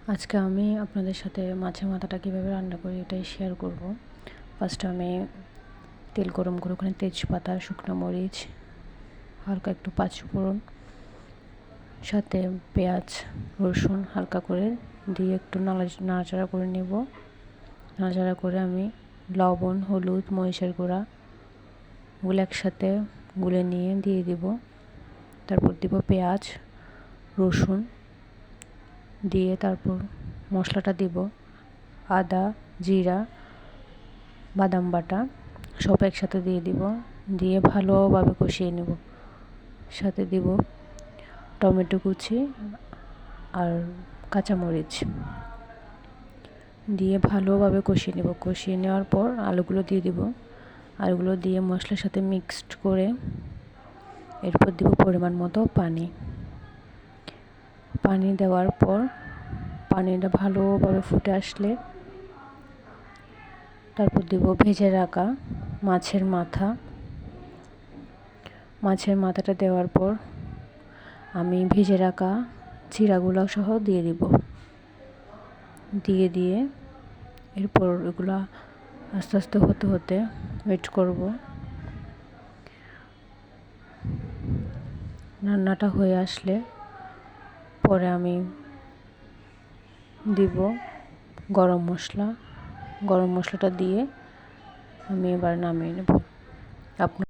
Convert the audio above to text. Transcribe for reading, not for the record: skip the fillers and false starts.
আজকে আমি আপনাদের সাথে মাছের মাথাটা কীভাবে রান্না করি এটাই শেয়ার করব। ফার্স্টে আমি তেল গরম করে ওখানে তেজপাতা, শুকনো মরিচ, হালকা একটু পাঁচফোড়ন, সাথে পেঁয়াজ, রসুন হালকা করে দিয়ে একটু নাড়াচাড়া করে নেব। নাড়াচাড়া করে আমি লবণ, হলুদ, মরিচের গুঁড়া ওগুলো একসাথে গুলে নিয়ে দিয়ে দিব। তারপর দিব পেঁয়াজ, রসুন দিয়ে তারপর মশলাটা দিব আদা, জিরা, বাদাম বাটা সব একসাথে দিয়ে দিব। দিয়ে ভালোভাবে কষিয়ে নেব। সাথে দিব টমেটো কুচি আর কাঁচামরিচ দিয়ে ভালোভাবে কষিয়ে নেব। কষিয়ে নেওয়ার পর আলুগুলো দিয়ে দিব। আলুগুলো দিয়ে মশলার সাথে মিক্সড করে এরপর দিব পরিমাণ মতো পানি। পানি দেওয়ার পর পানিটা ভালোভাবে ফুটে আসলে তারপর দিব ভেজে রাখা মাছের মাথাটা দেওয়ার পর আমি ভেজে রাখা চিড়াগুলো সহ দিয়ে দিব। দিয়ে এরপর এগুলা আস্তে আস্তে হতে ওয়েট করব। রান্নাটা হয়ে আসলে পরে আমি দিব গরম মশলাটা দিয়ে আমি এবার নামিয়ে নেব। আপনার